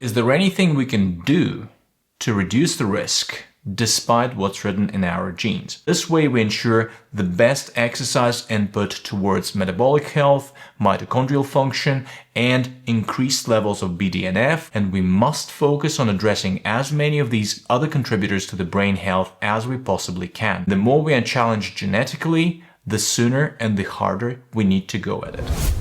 Is there anything we can do to reduce the risk despite what's written in our genes? This way we ensure the best exercise input towards metabolic health, mitochondrial function, and increased levels of BDNF, and we must focus on addressing as many of these other contributors to the brain health as we possibly can. The more we are challenged genetically, the sooner and the harder we need to go at it.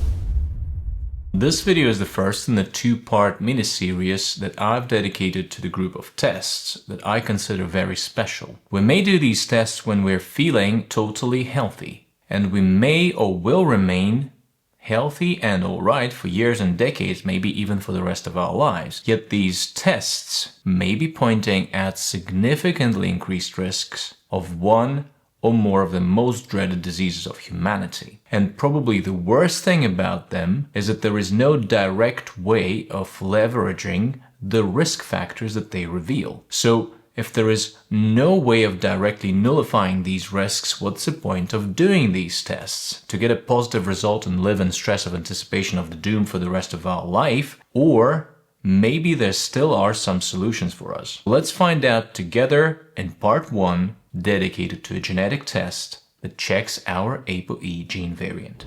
This video is the first in the two-part mini-series that I've dedicated to the group of tests that I consider very special. We may do these tests when we're feeling totally healthy, and we may or will remain healthy and alright for years and decades, maybe even for the rest of our lives. Yet these tests may be pointing at significantly increased risks of one or more of the most dreaded diseases of humanity. And probably the worst thing about them is that there is no direct way of leveraging the risk factors that they reveal. So if there is no way of directly nullifying these risks, what's the point of doing these tests? To get a positive result and live in stress of anticipation of the doom for the rest of our life? Or maybe there still are some solutions for us. Let's find out together in part 1, dedicated to a genetic test that checks our APOE gene variant.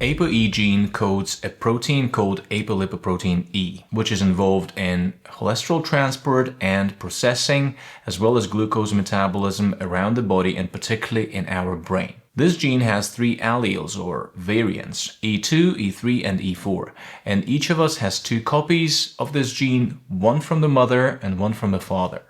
APOE gene codes a protein called apolipoprotein E, which is involved in cholesterol transport and processing, as well as glucose metabolism around the body and particularly in our brain. This gene has 3 alleles or variants, E2, E3, and E4, and each of us has 2 copies of this gene, one from the mother and one from the father.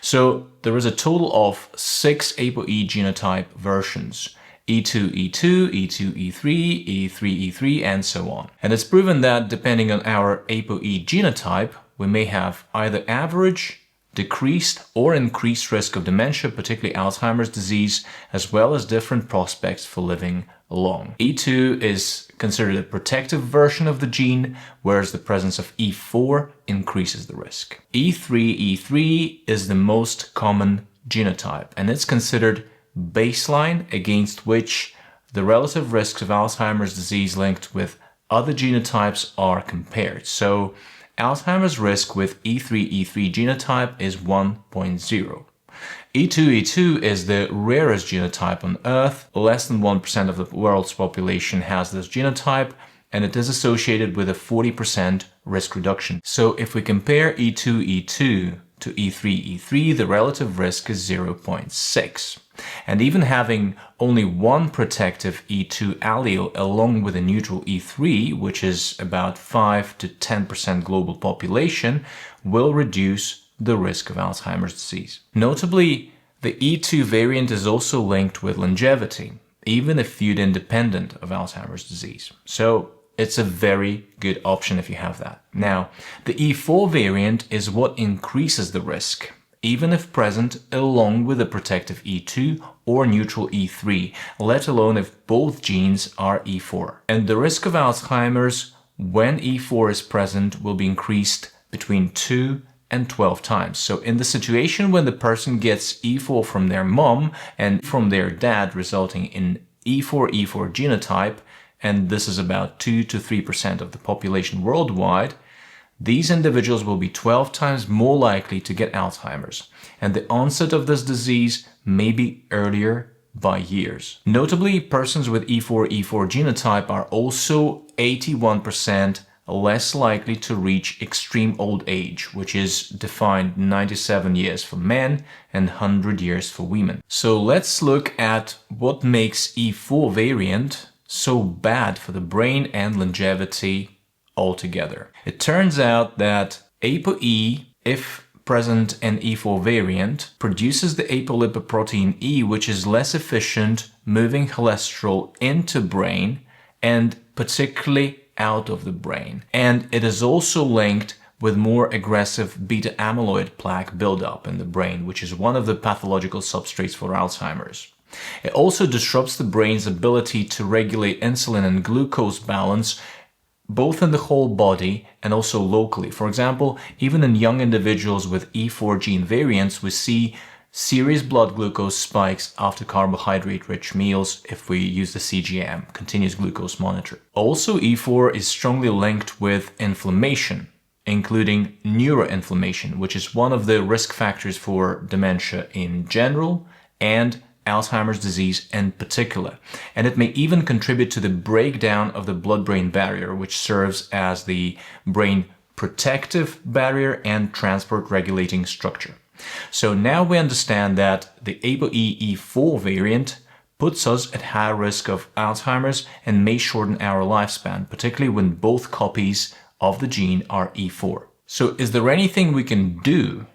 So there is a total of 6 APOE genotype versions, E2, E2, E2, E3, E3, E3, and so on. And it's proven that depending on our APOE genotype, we may have either average, decreased, or increased risk of dementia, particularly Alzheimer's disease, as well as different prospects for living long. E2 is considered a protective version of the gene, whereas the presence of E4 increases the risk. E3 is the most common genotype, and it's considered baseline against which the relative risks of Alzheimer's disease linked with other genotypes are compared. So Alzheimer's risk with E3 genotype is 1.0. E2 is the rarest genotype on Earth. Less than 1% of the world's population has this genotype, and it is associated with a 40% risk reduction. So if we compare E2 to E3, the relative risk is 0.6. And even having only one protective E2 allele along with a neutral E3, which is about 5 to 10% global population, will reduce the risk of Alzheimer's disease. Notably, the E2 variant is also linked with longevity, even if viewed independent of Alzheimer's disease. So it's a very good option if you have that. Now, the E4 variant is what increases the risk, even if present along with a protective E2 or neutral E3, let alone if both genes are E4. And the risk of Alzheimer's when E4 is present will be increased between 2 and 12 times. So in the situation when the person gets E4 from their mom and from their dad, resulting in E4 genotype, and this is about 2 to 3% of the population worldwide, these individuals will be 12 times more likely to get Alzheimer's, and the onset of this disease may be earlier by years. Notably, persons with E4 genotype are also 81% less likely to reach extreme old age, which is defined 97 years for men and 100 years for women. So let's look at what makes E4 variant so bad for the brain and longevity altogether. It turns out that APOE, if present in E4 variant, produces the apolipoprotein E, which is less efficient moving cholesterol into brain and particularly out of the brain. And it is also linked with more aggressive beta amyloid plaque buildup in the brain, which is one of the pathological substrates for Alzheimer's. It also disrupts the brain's ability to regulate insulin and glucose balance, both in the whole body and also locally. For example, even in young individuals with E4 gene variants, we see serious blood glucose spikes after carbohydrate-rich meals if we use the CGM, continuous glucose monitor. Also, E4 is strongly linked with inflammation including neuroinflammation, which is one of the risk factors for dementia in general and Alzheimer's disease in particular. And it may even contribute to the breakdown of the blood-brain barrier, which serves as the brain protective barrier and transport regulating structure. So now we understand that the APOE4 variant puts us at high risk of Alzheimer's and may shorten our lifespan, particularly when both copies of the gene are E4. So is there anything we can do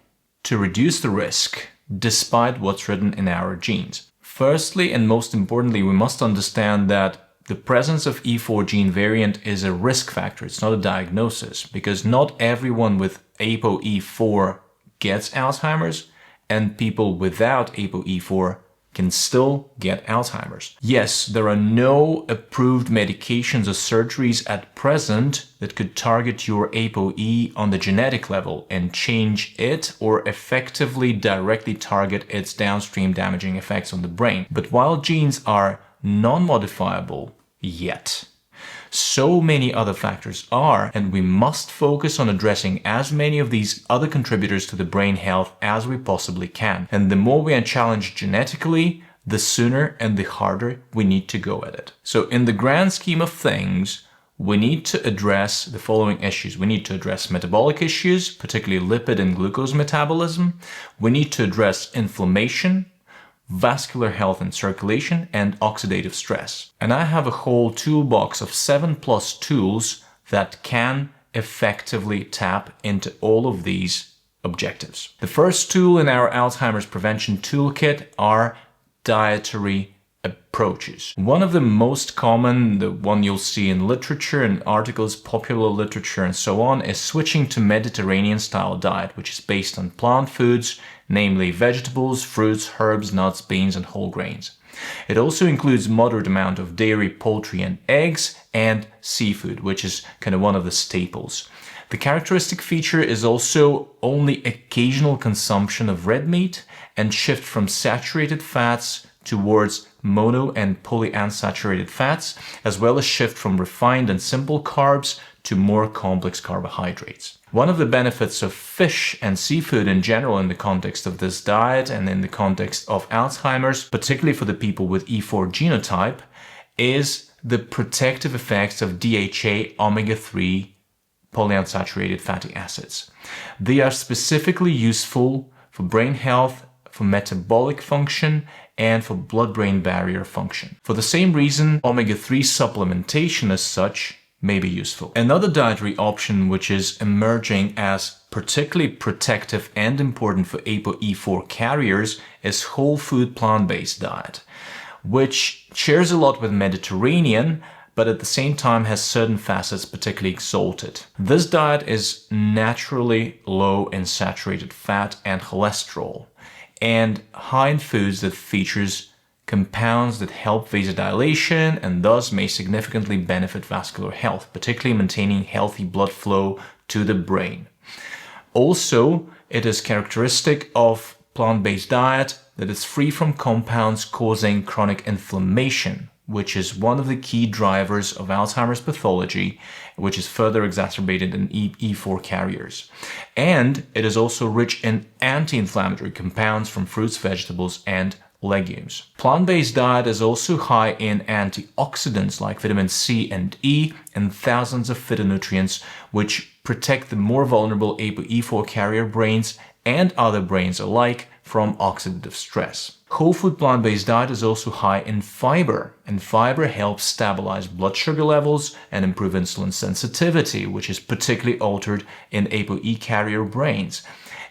to reduce the risk despite what's written in our genes? Firstly, and most importantly, we must understand that the presence of E4 gene variant is a risk factor. It's not a diagnosis, because not everyone with APOE4 gets Alzheimer's, and people without APOE4 can still get Alzheimer's. Yes, there are no approved medications or surgeries at present that could target your APOE on the genetic level and change it or effectively directly target its downstream damaging effects on the brain. But while genes are non-modifiable yet, so many other factors are, and we must focus on addressing as many of these other contributors to the brain health as we possibly can. And the more we are challenged genetically, the sooner and the harder we need to go at it. So in the grand scheme of things, we need to address the following issues. We need to address metabolic issues, particularly lipid and glucose metabolism. We need to address inflammation, vascular health and circulation, and oxidative stress. And I have a whole toolbox of 7+ tools that can effectively tap into all of these objectives. The first tool in our Alzheimer's prevention toolkit are dietary approaches. One of the most common, the one you'll see in literature and articles, popular literature and so on, is switching to Mediterranean style diet, which is based on plant foods, namely vegetables, fruits, herbs, nuts, beans, and whole grains. It also includes moderate amount of dairy, poultry, and eggs, and seafood, which is kind of one of the staples. The characteristic feature is also only occasional consumption of red meat and shift from saturated fats towards mono and polyunsaturated fats, as well as shift from refined and simple carbs to more complex carbohydrates. One of the benefits of fish and seafood in general in the context of this diet and in the context of Alzheimer's, particularly for the people with E4 genotype, is the protective effects of DHA omega-3 polyunsaturated fatty acids. They are specifically useful for brain health, for metabolic function, and for blood-brain barrier function. For the same reason, omega-3 supplementation as such may be useful. Another dietary option which is emerging as particularly protective and important for APOE4 carriers is whole food plant-based diet, which shares a lot with Mediterranean, but at the same time has certain facets particularly exalted. This diet is naturally low in saturated fat and cholesterol, and high in foods that features compounds that help vasodilation and thus may significantly benefit vascular health, particularly maintaining healthy blood flow to the brain. Also, it is characteristic of plant-based diet that it's free from compounds causing chronic inflammation, which is one of the key drivers of Alzheimer's pathology, which is further exacerbated in E4 carriers. And it is also rich in anti-inflammatory compounds from fruits, vegetables, and legumes. Plant-based diet is also high in antioxidants like vitamin C and E and thousands of phytonutrients, which protect the more vulnerable APOE4 carrier brains and other brains alike from oxidative stress. Whole food plant-based diet is also high in fiber, and fiber helps stabilize blood sugar levels and improve insulin sensitivity, which is particularly altered in APOE carrier brains.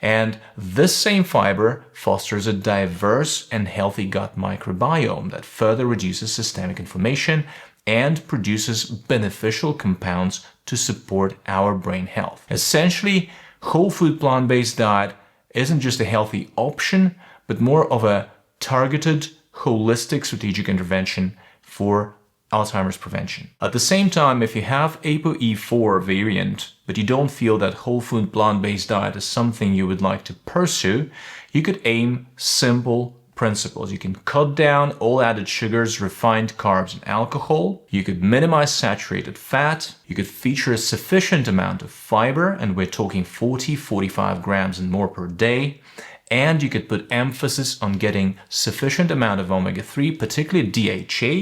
And this same fiber fosters a diverse and healthy gut microbiome that further reduces systemic inflammation and produces beneficial compounds to support our brain health. Essentially, whole food plant-based diet isn't just a healthy option, but more of a targeted, holistic strategic intervention for Alzheimer's prevention. At the same time, if you have APOE4 variant, but you don't feel that whole food plant-based diet is something you would like to pursue, you could aim simple, principles. You can cut down all added sugars, refined carbs, and alcohol. You could minimize saturated fat. You could feature a sufficient amount of fiber, and we're talking 40-45 grams and more per day. And you could put emphasis on getting sufficient amount of omega-3, particularly DHA,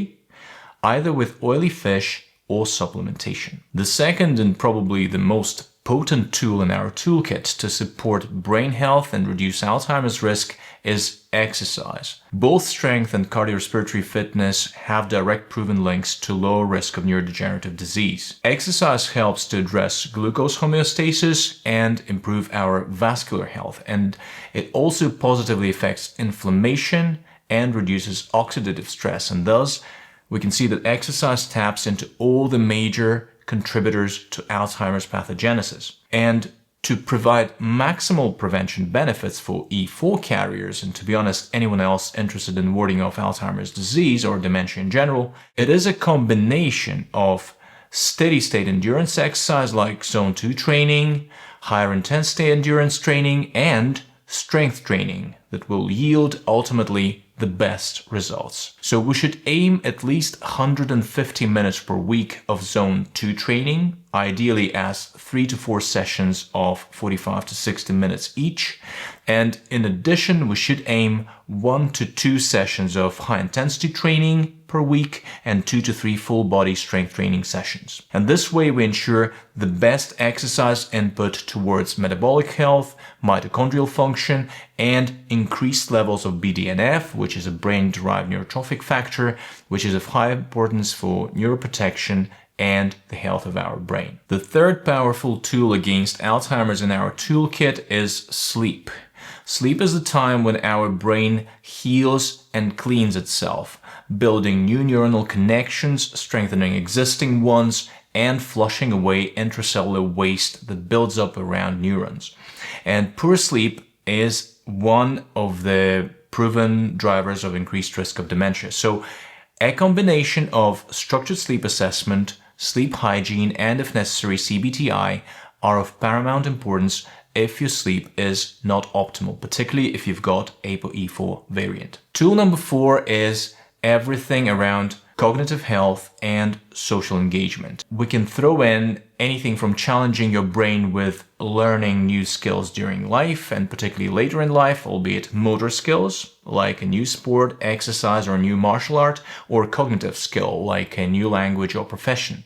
either with oily fish or supplementation. The second and probably the most potent tool in our toolkit to support brain health and reduce Alzheimer's risk is exercise. Both strength and cardiorespiratory fitness have direct proven links to lower risk of neurodegenerative disease. Exercise helps to address glucose homeostasis and improve our vascular health, and it also positively affects inflammation and reduces oxidative stress, and thus we can see that exercise taps into all the major contributors to Alzheimer's pathogenesis. And to provide maximal prevention benefits for E4 carriers, and to be honest, anyone else interested in warding off Alzheimer's disease or dementia in general, it is a combination of steady-state endurance exercise like Zone 2 training, higher intensity endurance training, and strength training that will yield ultimately the best results. So we should aim at least 150 minutes per week of Zone 2 training, ideally as 3 to 4 sessions of 45 to 60 minutes each. And in addition, we should aim 1 to 2 sessions of high intensity training per week and 2 to 3 full body strength training sessions. And this way we ensure the best exercise input towards metabolic health, mitochondrial function, and increased levels of BDNF, which is a brain-derived neurotrophic factor, which is of high importance for neuroprotection and the health of our brain. The third powerful tool against Alzheimer's in our toolkit is sleep. Sleep is the time when our brain heals and cleans itself, building new neuronal connections, strengthening existing ones, and flushing away intracellular waste that builds up around neurons. And poor sleep is one of the proven drivers of increased risk of dementia. So a combination of structured sleep assessment, sleep hygiene, and if necessary CBTI are of paramount importance if your sleep is not optimal, particularly if you've got APOE4 variant. Tool number 4 is everything around cognitive health and social engagement. We can throw in anything from challenging your brain with learning new skills during life and particularly later in life, albeit motor skills like a new sport, exercise, or a new martial art, or cognitive skill like a new language or profession,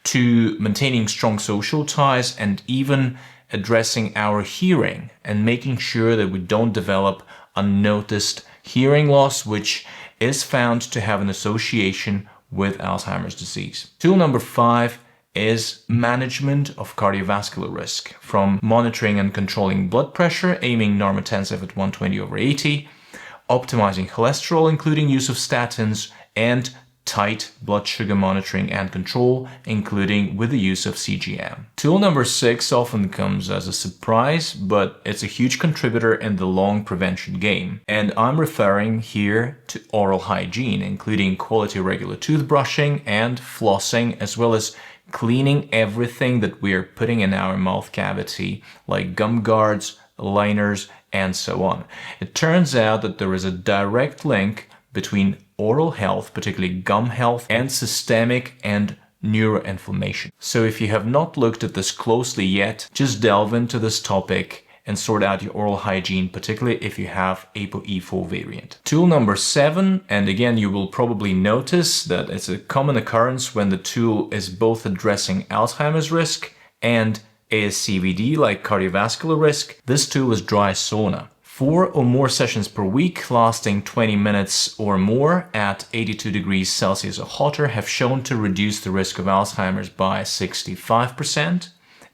to maintaining strong social ties and even addressing our hearing and making sure that we don't develop unnoticed hearing loss, which is found to have an association with Alzheimer's disease. Tool number 5 is management of cardiovascular risk, from monitoring and controlling blood pressure, aiming normotensive at 120/80, optimizing cholesterol, including use of statins, and tight blood sugar monitoring and control, including with the use of CGM. Tool number 6 often comes as a surprise, but it's a huge contributor in the long prevention game. And I'm referring here to oral hygiene, including quality regular toothbrushing and flossing, as well as cleaning everything that we're putting in our mouth cavity, like gum guards, liners, and so on. It turns out that there is a direct link between oral health, particularly gum health, and systemic and neuroinflammation. So if you have not looked at this closely yet, just delve into this topic and sort out your oral hygiene, particularly if you have APOE4 variant. Tool number 7, and again you will probably notice that it's a common occurrence when the tool is both addressing Alzheimer's risk and ASCVD like cardiovascular risk. This tool is dry sauna. 4 or more sessions per week lasting 20 minutes or more at 82 degrees Celsius or hotter have shown to reduce the risk of Alzheimer's by 65%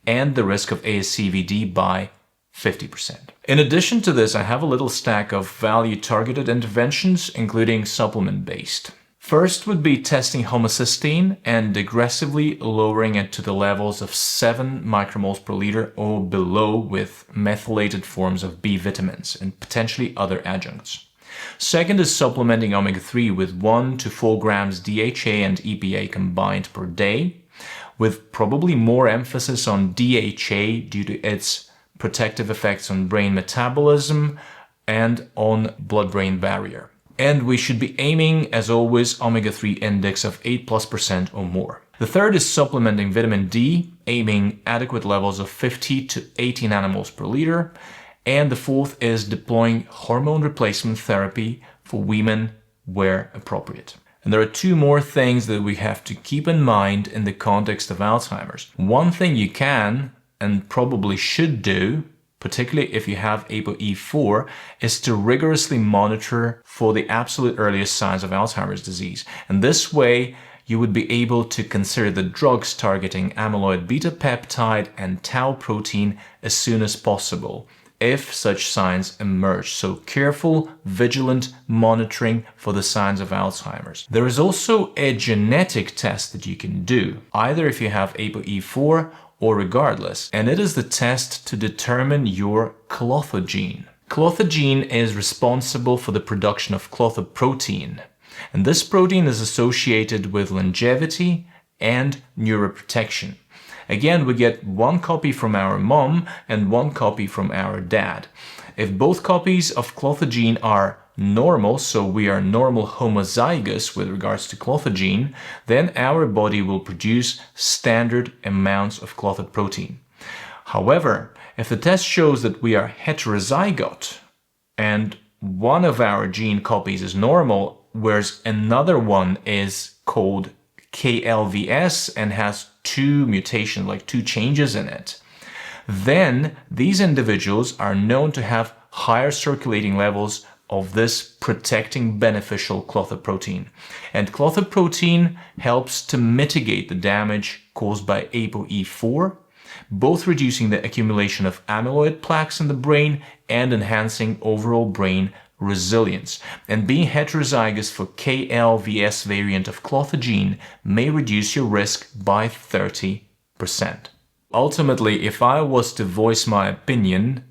and the risk of ASCVD by 50%. In addition to this, I have a little stack of value-targeted interventions, including supplement-based. First would be testing homocysteine and aggressively lowering it to the levels of 7 micromoles per liter or below with methylated forms of B vitamins and potentially other adjuncts. Second is supplementing omega-3 with 1 to 4 grams DHA and EPA combined per day, with probably more emphasis on DHA due to its protective effects on brain metabolism, and on blood-brain barrier. And we should be aiming, as always, omega-3 index of 8+% or more. The third is supplementing vitamin D, aiming adequate levels of 50 to 80 nanomoles per liter. And the fourth is deploying hormone replacement therapy for women where appropriate. And there are two more things that we have to keep in mind in the context of Alzheimer's. One thing you can and probably should do, particularly if you have APOE4, is to rigorously monitor for the absolute earliest signs of Alzheimer's disease. And this way, you would be able to consider the drugs targeting amyloid beta peptide and tau protein as soon as possible, if such signs emerge. So careful, vigilant monitoring for the signs of Alzheimer's. There is also a genetic test that you can do, either if you have APOE4 or regardless, and it is the test to determine your Klotho gene. Klotho gene is responsible for the production of Klotho protein, and this protein is associated with longevity and neuroprotection. Again, we get one copy from our mom and one copy from our dad. If both copies of Klotho gene are normal, so we are normal homozygous with regards to Klotho gene, then our body will produce standard amounts of Klotho protein. However, if the test shows that we are heterozygote and one of our gene copies is normal, whereas another one is called KLVS and has two mutations, like two changes in it, then these individuals are known to have higher circulating levels of this protecting beneficial Klotho protein. And Klotho protein helps to mitigate the damage caused by APOE4, both reducing the accumulation of amyloid plaques in the brain and enhancing overall brain resilience. And being heterozygous for KLVS variant of Klotho gene may reduce your risk by 30%. Ultimately, if I was to voice my opinion,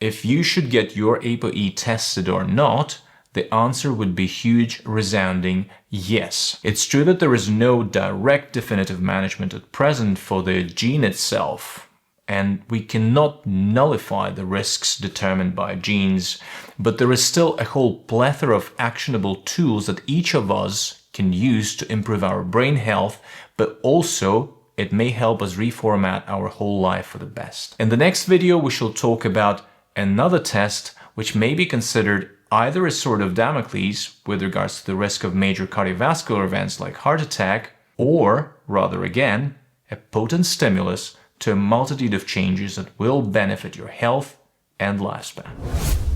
if you should get your APOE tested or not, the answer would be huge, resounding yes. It's true that there is no direct definitive management at present for the gene itself, and we cannot nullify the risks determined by genes, but there is still a whole plethora of actionable tools that each of us can use to improve our brain health, but also it may help us reformat our whole life for the best. In the next video, we shall talk about another test which may be considered either a sword of Damocles with regards to the risk of major cardiovascular events like heart attack, or rather again, a potent stimulus to a multitude of changes that will benefit your health and lifespan.